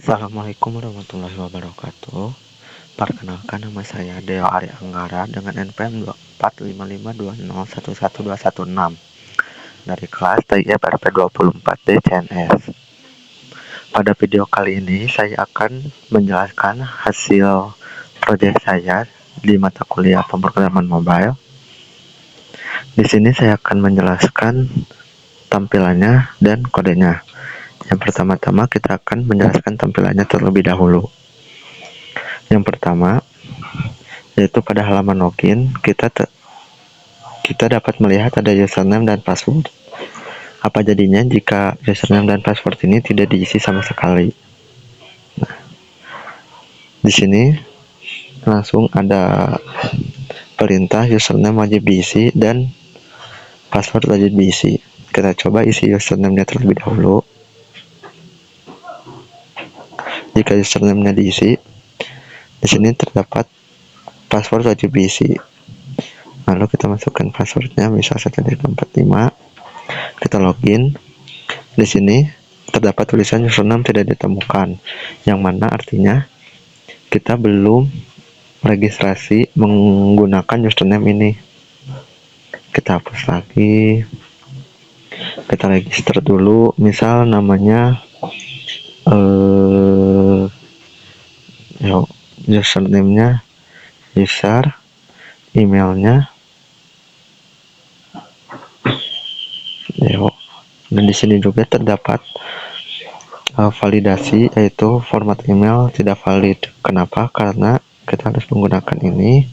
Assalamualaikum warahmatullahi wabarakatuh. Perkenalkan, nama saya Deo Ari Anggara dengan NPM 245520111216 dari kelas TIF RP 24D CNS. Pada video kali ini saya akan menjelaskan hasil proyek saya di mata kuliah pemrograman mobile. Di sini saya akan menjelaskan tampilannya dan kodenya. Yang pertama-tama kita akan menjelaskan tampilannya terlebih dahulu. Yang pertama yaitu pada halaman login kita dapat melihat ada username dan password. Apa jadinya jika username dan password ini tidak diisi sama sekali? Nah, di sini langsung ada perintah username wajib diisi dan password wajib diisi. Kita coba isi username-nya terlebih dahulu. Jika username-nya diisi, di sini terdapat password wajib diisi. Lalu kita masukkan passwordnya, misal 145. Kita login. Di sini terdapat tulisan username tidak ditemukan, yang mana artinya kita belum registrasi menggunakan username ini. Kita hapus lagi. Kita register dulu, misal namanya username-nya user, emailnya dan di sini juga terdapat validasi, yaitu format email tidak valid. Kenapa? Karena kita harus menggunakan ini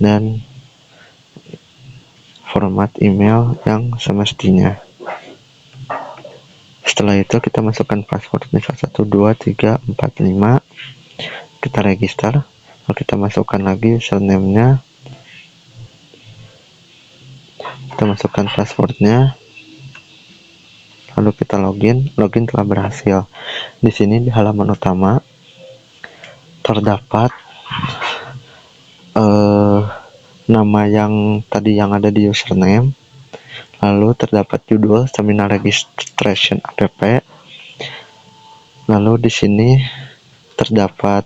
dan format email yang semestinya. Setelah itu kita masukkan password, misal 12345. Kita register, lalu kita masukkan lagi username-nya, kita masukkan passwordnya, lalu kita login telah berhasil. Di sini di halaman utama terdapat nama yang tadi yang ada di username, lalu terdapat judul seminar registration app, lalu di sini terdapat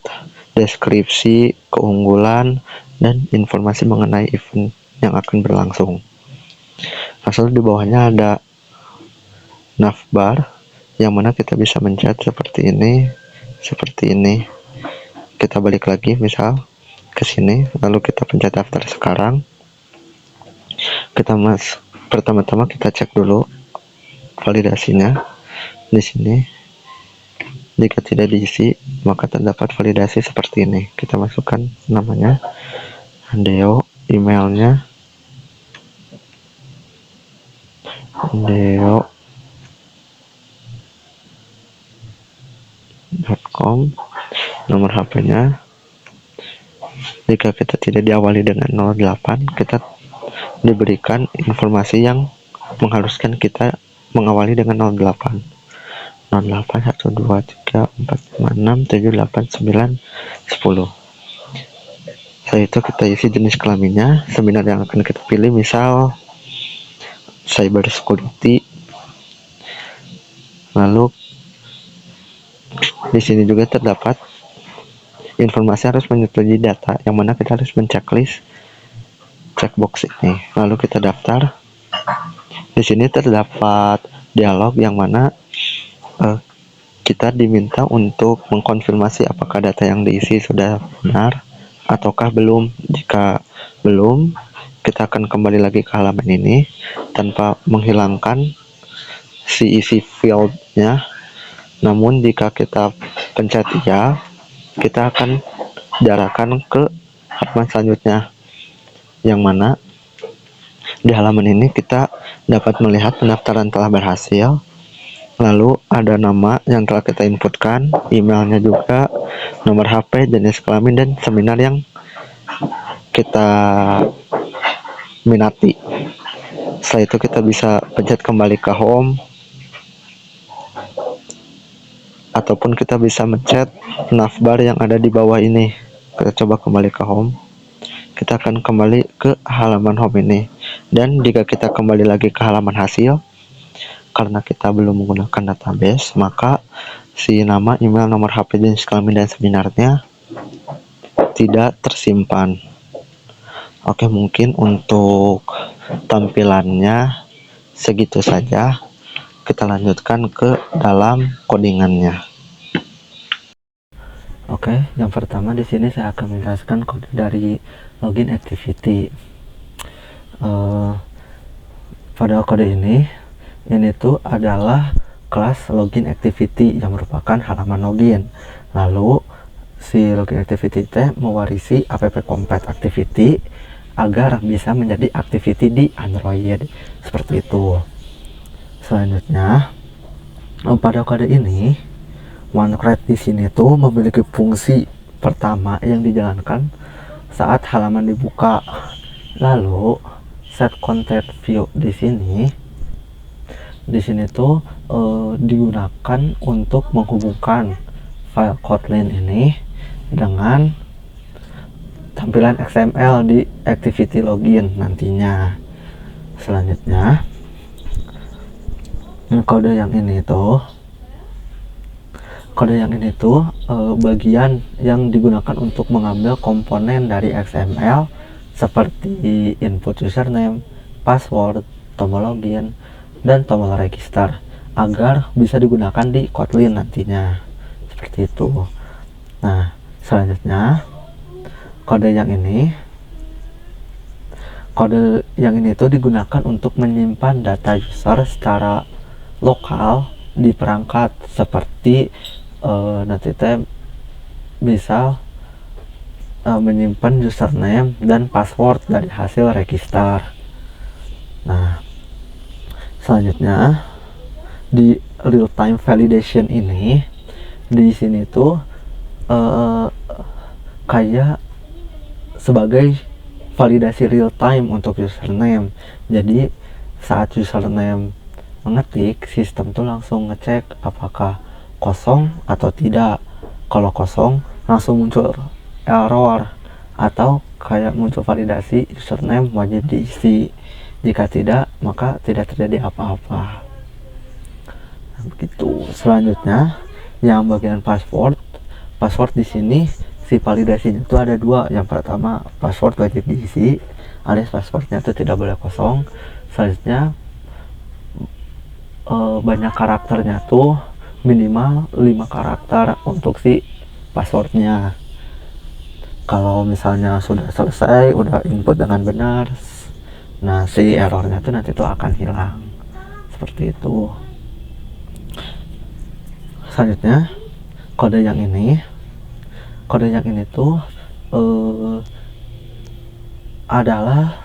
deskripsi, keunggulan, dan informasi mengenai event yang akan berlangsung. Lalu di bawahnya ada navbar, yang mana kita bisa mencet seperti ini. Kita balik lagi, misal ke sini, lalu kita pencet daftar sekarang. Pertama-tama kita cek dulu validasinya. Di sini jika tidak diisi, maka terdapat validasi seperti ini. Kita masukkan namanya Deo, emailnya deo.com, nomor HP-nya. Jika kita tidak diawali dengan 08, kita diberikan informasi yang mengharuskan kita mengawali dengan 08. 081234567891. Setelah itu kita isi jenis kelaminnya, seminar yang akan kita pilih, misal cyber security. Lalu di sini juga terdapat informasi harus menyetujui data, yang mana kita harus menceklis checkbox ini. Lalu kita daftar. Di sini terdapat dialog yang mana kita diminta untuk mengkonfirmasi apakah data yang diisi sudah benar ataukah belum. Jika belum, kita akan kembali lagi ke halaman ini tanpa menghilangkan si isi field-nya. Namun jika kita pencet ya, kita akan diarahkan ke halaman selanjutnya, yang mana di halaman ini kita dapat melihat pendaftaran telah berhasil. Lalu ada nama yang telah kita inputkan, emailnya juga, nomor HP, jenis kelamin, dan seminar yang kita minati. Setelah itu kita bisa pencet kembali ke home, ataupun kita bisa mencet navbar yang ada di bawah ini. Kita coba kembali ke home. Kita akan kembali ke halaman home ini. Dan jika kita kembali lagi ke halaman hasil, karena kita belum menggunakan database, maka si nama, email, nomor HP, jenis kelamin, dan seminarnya tidak tersimpan. Oke, mungkin untuk tampilannya segitu saja. Kita lanjutkan ke dalam codingannya. Oke, yang pertama di sini saya akan menjelaskan kode dari login activity. Pada kode ini tuh adalah kelas login activity yang merupakan halaman login. Lalu si login activity mewarisi app compat activity agar bisa menjadi activity di Android, seperti itu. Selanjutnya, pada kode ini OneCreate di sini tuh memiliki fungsi pertama yang dijalankan saat halaman dibuka. Lalu set content view di sini tuh digunakan untuk menghubungkan file Kotlin ini dengan tampilan XML di activity login nantinya. Selanjutnya, kode yang ini tuh bagian yang digunakan untuk mengambil komponen dari XML seperti input username, password, tombol login, dan tombol register agar bisa digunakan di Kotlin nantinya, seperti itu. Nah, selanjutnya kode yang ini tuh digunakan untuk menyimpan data user secara lokal di perangkat, seperti nanti bisa menyimpan username dan password dari hasil register. Nah, selanjutnya di real time validation ini, di sini tuh kayak sebagai validasi real time untuk username. Jadi saat username mengetik, sistem tuh langsung ngecek apakah kosong atau tidak. Kalau kosong, langsung muncul error, atau kayak muncul validasi username wajib diisi. Jika tidak, maka tidak terjadi apa-apa. Nah, begitu. Selanjutnya, yang bagian password di sini si validasinya itu ada dua. Yang pertama, password wajib diisi, alias passwordnya itu tidak boleh kosong. Selanjutnya, banyak karakternya tuh minimal 5 karakter untuk si passwordnya. Kalau misalnya sudah selesai, udah input dengan benar, nah si errornya tuh nanti tuh akan hilang, seperti itu. Selanjutnya, kode yang ini tuh adalah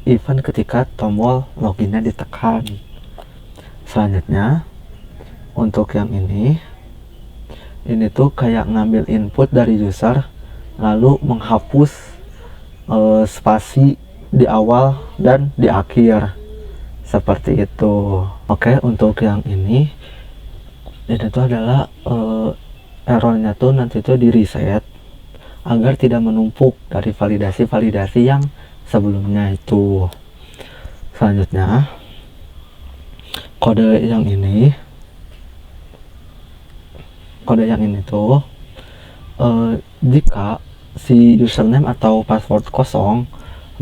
event ketika tombol loginnya ditekan. Selanjutnya, untuk yang ini tuh kayak ngambil input dari user lalu menghapus spasi di awal dan di akhir, seperti itu. Oke, untuk yang ini tuh adalah errornya tuh nanti tuh di reset agar tidak menumpuk dari validasi yang sebelumnya itu. Selanjutnya, kode yang ini tuh jika si username atau password kosong,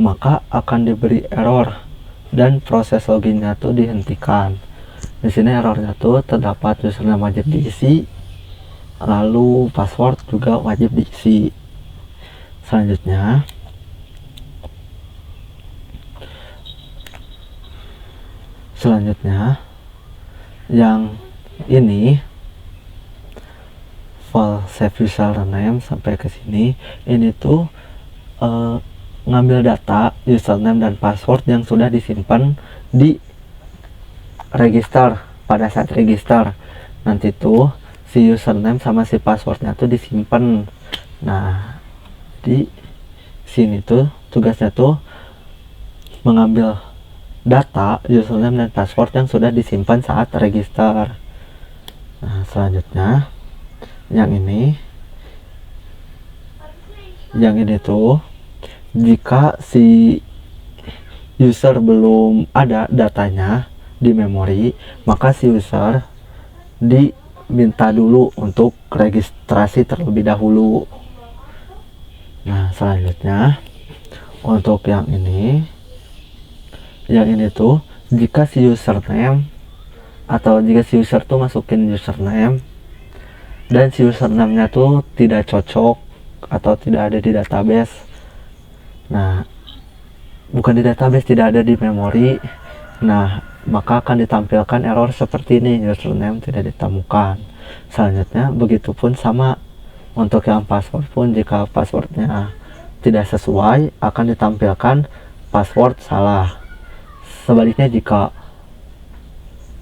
maka akan diberi error dan proses loginnya tuh dihentikan. Di sini errornya tuh terdapat username wajib diisi, lalu password juga wajib diisi. Selanjutnya, yang ini file save username sampai ke sini, ini tuh ngambil data username dan password yang sudah disimpan di register. Pada saat register nanti tuh si username sama si passwordnya tuh disimpan. Nah, di sini tuh tugasnya tuh mengambil data username dan password yang sudah disimpan saat register. Nah, selanjutnya yang ini tuh jika si user belum ada datanya di memori, maka si user minta dulu untuk registrasi terlebih dahulu. Nah, selanjutnya untuk yang ini tuh jika si username atau jika si user tuh masukin username dan si username-nya tuh tidak cocok atau tidak ada di database. Nah, bukan di database, tidak ada di memori. Nah, maka akan ditampilkan error seperti ini, username tidak ditemukan. Selanjutnya begitupun sama untuk yang password pun, jika passwordnya tidak sesuai akan ditampilkan password salah. Sebaliknya jika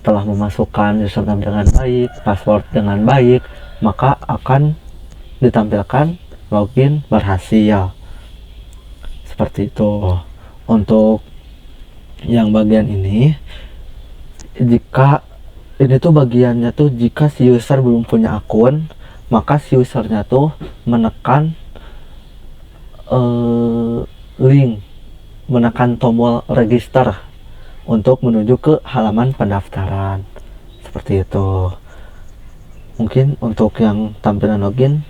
telah memasukkan username dengan baik, password dengan baik, maka akan ditampilkan login berhasil. Seperti itu. Untuk yang bagian ini, jika ini tuh bagiannya tuh jika si user belum punya akun, maka si usernya tuh menekan link, menekan tombol register untuk menuju ke halaman pendaftaran. Seperti itu. Mungkin untuk yang tampilan login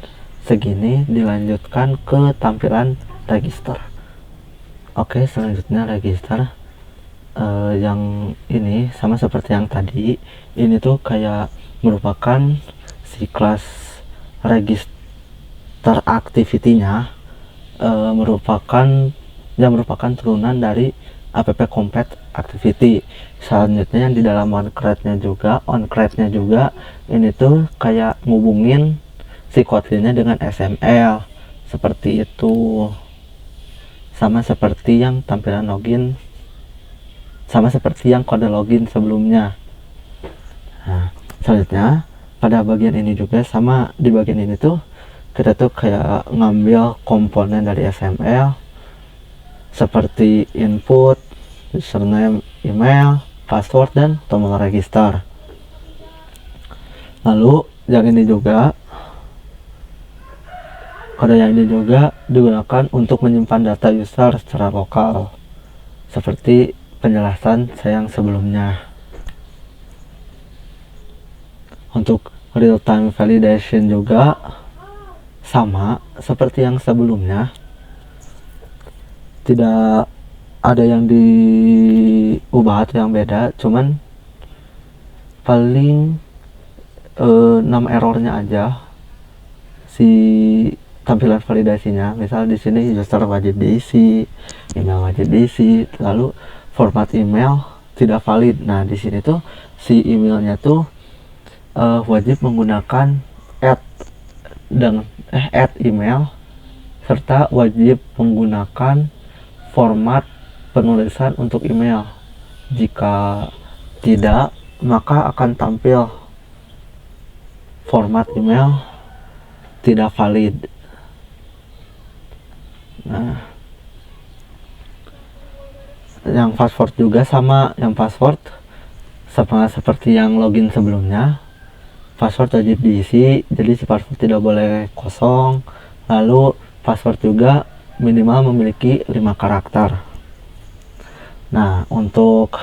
segini, dilanjutkan ke tampilan register. Oke, selanjutnya register. Yang ini sama seperti yang tadi, ini tuh kayak merupakan si kelas register activity-nya merupakan turunan dari app complete activity. Selanjutnya yang di dalam onCreate-nya juga ini tuh kayak ngubungin si Kotlin-nya dengan XML. Seperti itu. Sama seperti yang tampilan login, sama seperti yang kode login sebelumnya. Nah, selanjutnya pada bagian ini juga sama, di bagian ini tuh kita tuh kayak ngambil komponen dari XML seperti input, username, email, password, dan tombol register. Lalu yang ini juga, kode yang ini juga digunakan untuk menyimpan data user secara lokal, seperti penjelasan saya yang sebelumnya. Untuk real time validation juga sama seperti yang sebelumnya, tidak ada yang diubah atau yang beda, cuman paling 6 errornya aja si tampilan validasinya. Misal di sini user wajib diisi, email wajib diisi, lalu format email tidak valid. Nah, di sini tuh si emailnya tuh wajib menggunakan add email, serta wajib menggunakan format penulisan untuk email. Jika tidak, maka akan tampil format email tidak valid. Nah, yang password juga sama, yang password sama seperti yang login sebelumnya. Password wajib diisi, jadi si password tidak boleh kosong. Lalu password juga minimal memiliki 5 karakter. Nah, untuk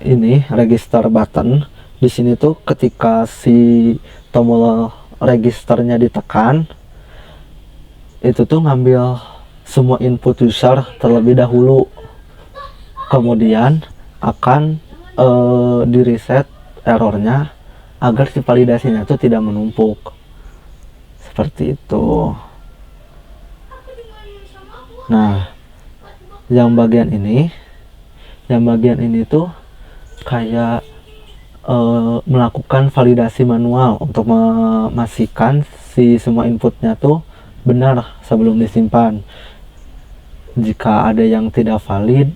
ini register button di sini tuh ketika si tombol registernya ditekan, itu tuh ngambil semua input user terlebih dahulu, kemudian akan di reset errornya agar si validasinya itu tidak menumpuk. Seperti itu. Nah, yang bagian ini tuh kayak melakukan validasi manual untuk memastikan si semua inputnya tuh benar sebelum disimpan. Jika ada yang tidak valid,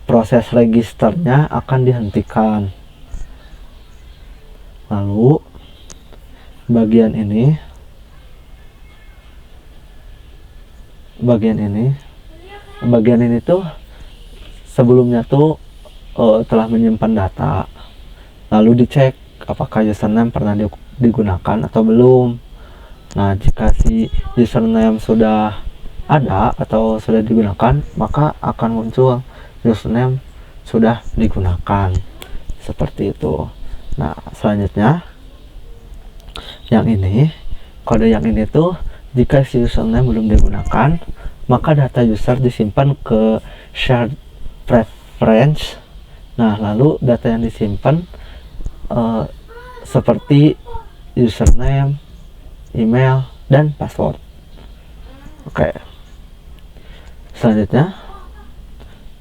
proses registernya akan dihentikan. Lalu bagian ini tuh sebelumnya tuh telah menyimpan data, lalu dicek apakah username pernah digunakan atau belum. Nah, jika si username sudah ada atau sudah digunakan, maka akan muncul username sudah digunakan. Seperti itu. Nah, selanjutnya yang ini, kode yang ini tuh jika si username belum digunakan, maka data user disimpan ke shared preference. Nah, lalu data yang disimpan seperti username, email, dan password. Oke. Selanjutnya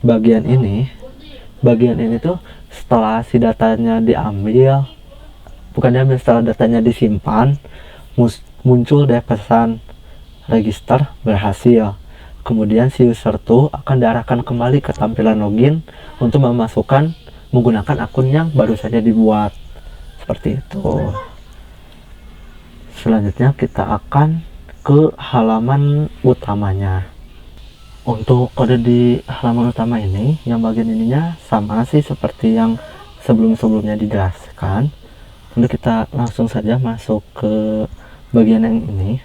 bagian ini tuh setelah si datanya diambil, setelah datanya disimpan, muncul deh pesan register berhasil. Kemudian si user tuh akan diarahkan kembali ke tampilan login untuk menggunakan akun yang baru saja dibuat. Seperti itu. Selanjutnya kita akan ke halaman utamanya. Untuk kode di halaman utama ini, yang bagian ininya sama sih seperti yang sebelum-sebelumnya dijelaskan. Lalu kita langsung saja masuk ke bagian yang ini.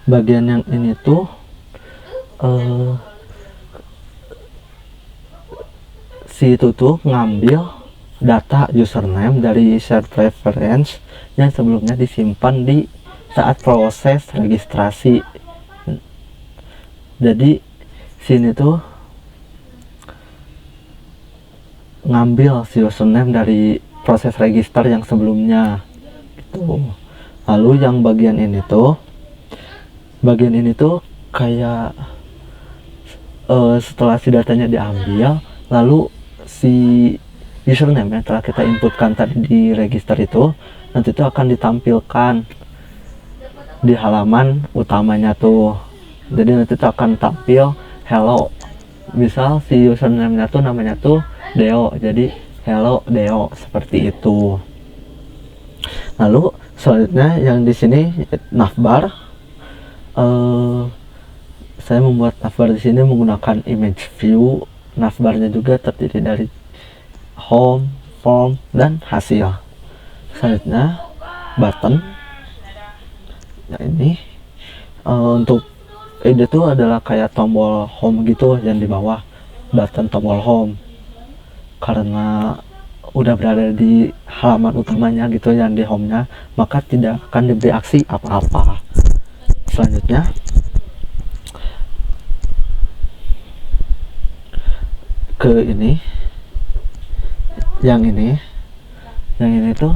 Bagian yang ini tuh si itu tuh ngambil data username dari shared preference yang sebelumnya disimpan di saat proses registrasi. Jadi sini tuh ngambil si username dari proses register yang sebelumnya gitu. Lalu yang bagian ini tuh kayak setelah si datanya diambil, lalu si username yang telah kita inputkan tadi di register itu nanti itu akan ditampilkan di halaman utamanya tuh. Jadi nanti itu akan tampil hello, misal si username-nya tuh namanya tuh Deo, jadi hello Deo, seperti itu. Lalu selanjutnya yang di sini navbar, saya membuat navbar di sini menggunakan image view. Navbarnya juga terdiri dari home, form, dan hasil. Selanjutnya button, nah ini untuk ini tuh adalah kayak tombol home gitu yang di bawah, button tombol home, karena udah berada di halaman utamanya gitu yang di home-nya, maka tidak akan diberi aksi apa-apa. Selanjutnya ke ini, yang ini tuh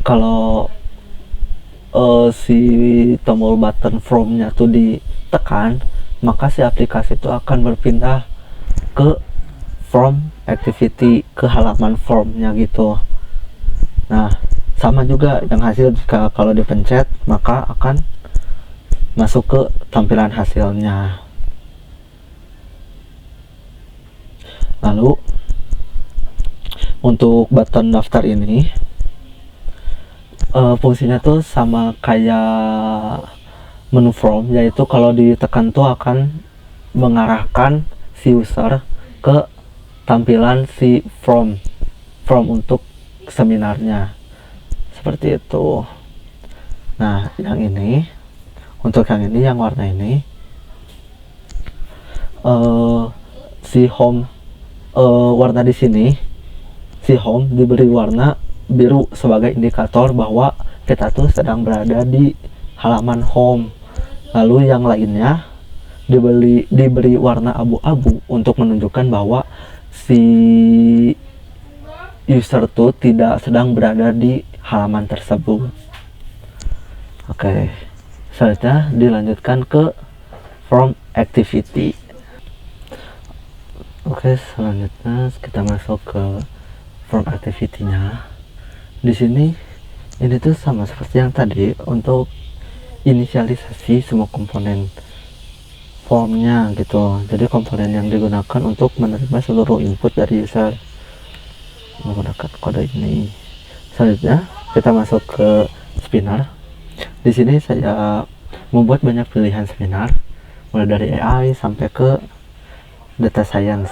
kalau si tombol button from-nya tuh ditekan, maka si aplikasi itu akan berpindah ke from activity, ke halaman form-nya gitu. Nah, sama juga yang hasil, jika kalau dipencet maka akan masuk ke tampilan hasilnya. Lalu untuk button daftar ini fungsinya tuh sama kayak menu from, yaitu kalau ditekan tuh akan mengarahkan si user ke tampilan si from untuk seminarnya, seperti itu. Nah, yang ini, untuk yang warna ini, si home, warna di sini si home diberi warna biru sebagai indikator bahwa kita tuh sedang berada di halaman home. Lalu yang lainnya diberi warna abu-abu untuk menunjukkan bahwa si user tuh tidak sedang berada di halaman tersebut. Oke, selanjutnya dilanjutkan ke from activity. Oke, selanjutnya kita masuk ke from activity-nya. Di sini ini tuh sama seperti yang tadi, untuk inisialisasi semua komponen formnya gitu. Jadi komponen yang digunakan untuk menerima seluruh input dari user menggunakan kode ini. Selanjutnya kita masuk ke spinner. Di sini saya membuat banyak pilihan spinner, mulai dari AI sampai ke data science.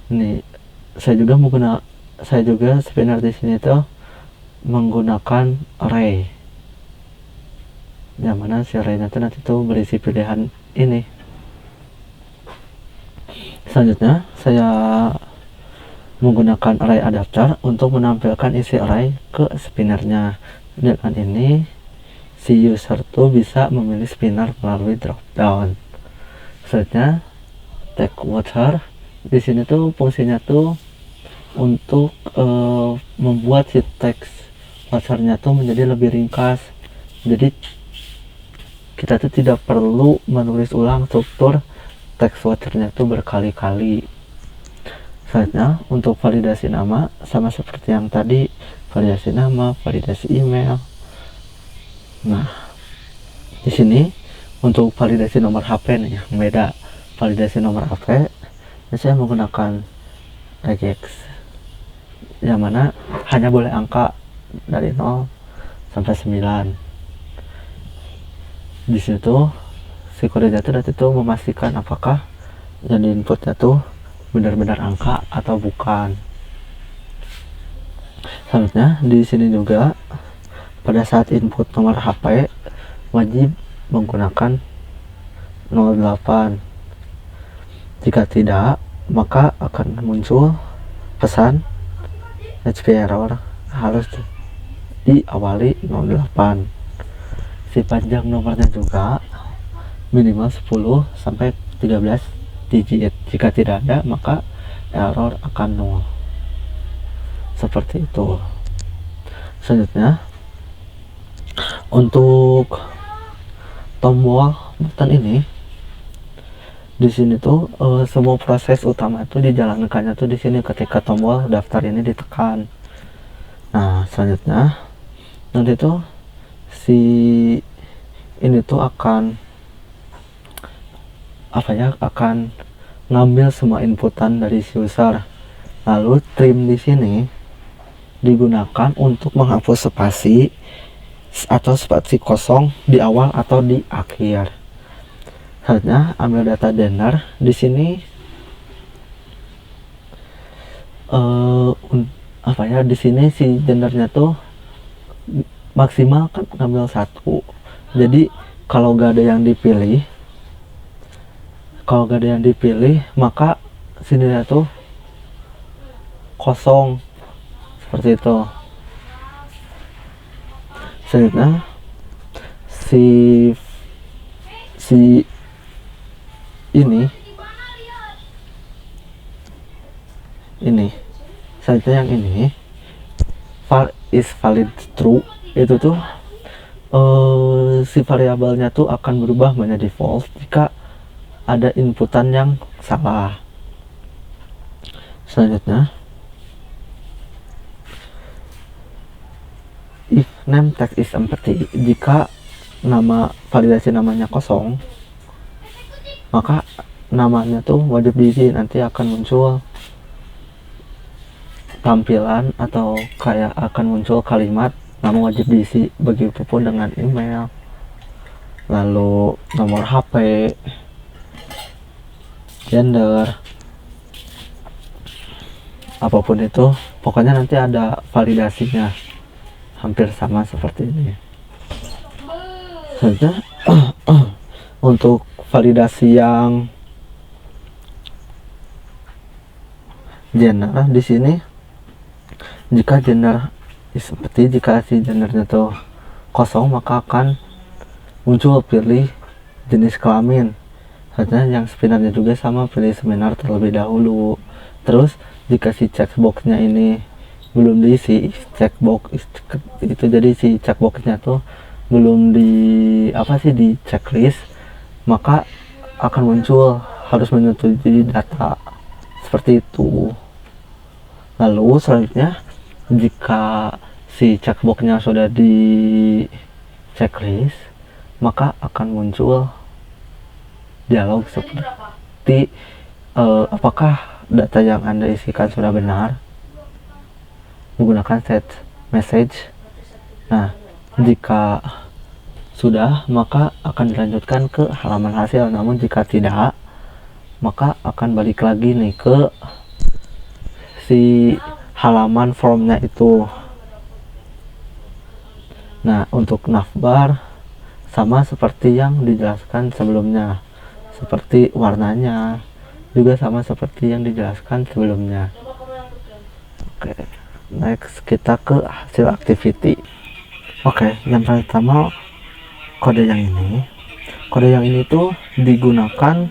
Ini saya juga spinner di sini tuh menggunakan array, yang mana si array nanti tuh berisi pilihan ini. Selanjutnya saya menggunakan array adapter untuk menampilkan isi array ke spinnernya. Dengan ini si user tuh bisa memilih spinner melalui drop down. Selanjutnya text watcher, di sini tuh fungsinya tuh untuk membuat si text watchernya tuh menjadi lebih ringkas. Jadi kita tuh tidak perlu menulis ulang struktur text watchernya tuh berkali-kali. Selanjutnya untuk validasi nama, sama seperti yang tadi, validasi nama, validasi email. Nah, di sini untuk validasi nomor HP nih yang beda. Validasi nomor HP, saya menggunakan regex, yang mana hanya boleh angka dari 0 sampai 9. Di situ si kodenya itu memastikan apakah yang di inputnya tuh benar-benar angka atau bukan. Selanjutnya di sini juga pada saat input nomor HP wajib menggunakan 08. Jika tidak, maka akan muncul pesan HP error, harus diawali 08. Si panjang nomornya juga minimal 10 sampai 13 digit. Jika tidak ada, maka error akan 0. Seperti itu. Selanjutnya untuk tombol button ini, di sini tuh semua proses utama itu dijalankannya tuh di sini ketika tombol daftar ini ditekan. Nah, selanjutnya nanti tuh si ini tuh akan akan ngambil semua inputan dari si user. Lalu trim di sini digunakan untuk menghapus spasi atau spasi kosong di awal atau di akhir. Selanjutnya ambil data genre. Di sini di sini si gendernya tuh maksimal kan ngambil 1. Jadi kalau gak ada yang dipilih, maka sini tuh kosong, seperti itu. Selanjutnya si ini selanjutnya yang ini var is valid true, itu tuh si variabelnya tuh akan berubah menjadi false jika ada inputan yang salah. Selanjutnya if name text is empty, jika nama validasi namanya kosong, maka namanya tuh wajib diisi. Nanti akan muncul tampilan atau kayak akan muncul kalimat nama wajib diisi. Begitupun dengan email, lalu nomor HP, gender, apapun itu, pokoknya nanti ada validasinya, hampir sama seperti ini. Selanjutnya untuk validasi yang gender, di sini jika gender seperti jika si gendernya tuh kosong, maka akan muncul pilih jenis kelamin. Selanjutnya yang spinnernya juga sama, pilih spinner terlebih dahulu. Terus jika si checkboxnya ini belum diisi, checkbox itu, jadi si checkboxnya tuh belum di di checklist, maka akan muncul harus menyetujui data, seperti itu. Lalu selanjutnya jika si checkboxnya sudah di checklist, maka akan muncul dialog seperti apakah data yang Anda isikan sudah benar, menggunakan set message. Nah, jika sudah, maka akan dilanjutkan ke halaman hasil. Namun jika tidak, maka akan balik lagi nih ke si halaman formnya itu. Nah, untuk navbar sama seperti yang dijelaskan sebelumnya, seperti warnanya juga sama seperti yang dijelaskan sebelumnya. Oke, next kita ke hasil activity. Oke, yang pertama kode yang ini. Kode yang ini tuh digunakan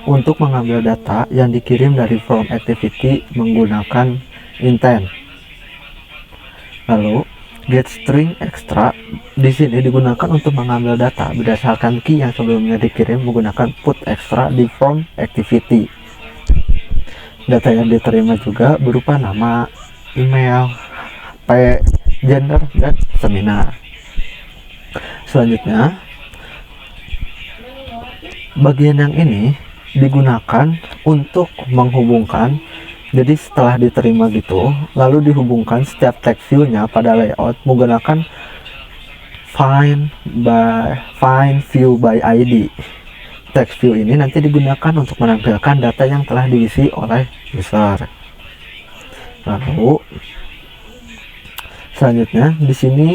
untuk mengambil data yang dikirim dari from activity menggunakan intent. Lalu get string extra di sini digunakan untuk mengambil data berdasarkan key yang sebelumnya dikirim menggunakan put extra di from activity. Data yang diterima juga berupa nama, email, gender, dan seminar. Selanjutnya, bagian yang ini digunakan untuk menghubungkan. Jadi setelah diterima gitu, lalu dihubungkan setiap text view-nya pada layout menggunakan find view by ID. Text view ini nanti digunakan untuk menampilkan data yang telah diisi oleh user. Lalu selanjutnya di sini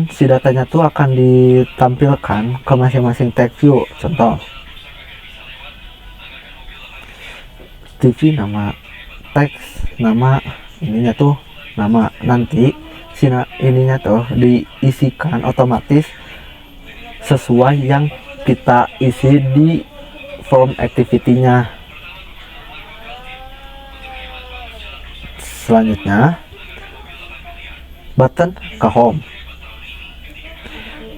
si datanya tuh akan ditampilkan ke masing-masing text view. Contoh TV nama, teks nama, ininya tuh nama, nanti ininya tuh diisikan otomatis sesuai yang kita isi di form activity-nya. Selanjutnya button ke home.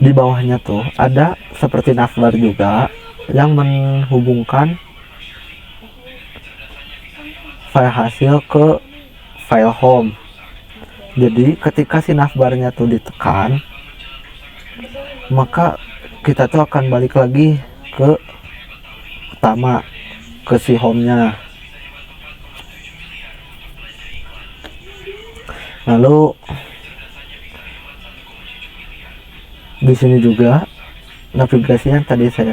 Di bawahnya tuh ada seperti navbar juga yang menghubungkan file hasil ke file home. Jadi ketika si navbarnya tuh ditekan, maka kita tuh akan balik lagi ke utama, ke si home-nya. Lalu di sini juga navigasi yang tadi saya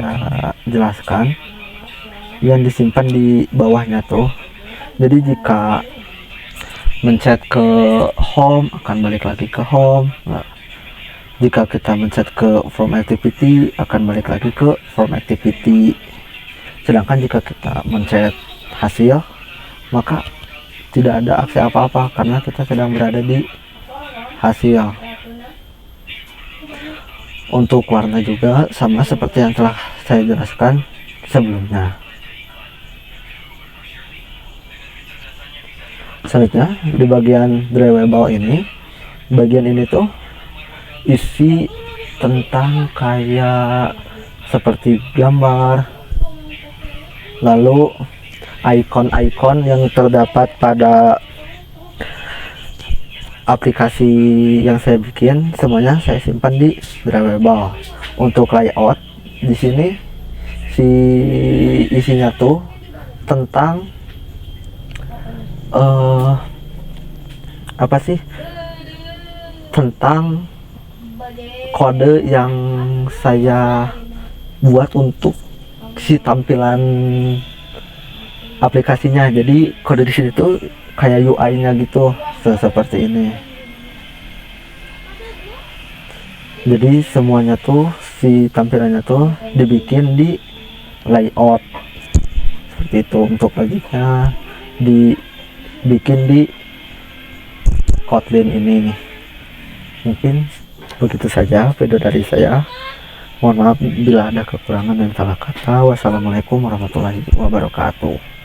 jelaskan yang disimpan di bawahnya tuh. Jadi jika mencet ke home akan balik lagi ke home. Nah, jika kita mencet ke from activity akan balik lagi ke from activity. Sedangkan jika kita mencet hasil maka tidak ada aksi apa-apa karena kita sedang berada di hasil. Untuk warna juga sama seperti yang telah saya jelaskan sebelumnya. Selanjutnya di bagian drawable ini, bagian ini tuh isi tentang kayak seperti gambar, lalu icon-icon yang terdapat pada aplikasi yang saya bikin, semuanya saya simpan di drawable. Untuk layout di sini si isinya tuh tentang apa sih, tentang kode yang saya buat untuk si tampilan aplikasinya. Jadi kode di sini tuh kayak UI-nya gitu, seperti ini. Jadi semuanya tuh si tampilannya tuh dibikin di layout seperti itu. Untuk logiknya dibikin di Kotlin ini. Mungkin begitu saja video dari saya. Mohon maaf bila ada kekurangan dan salah kata. Wassalamualaikum warahmatullahi wabarakatuh.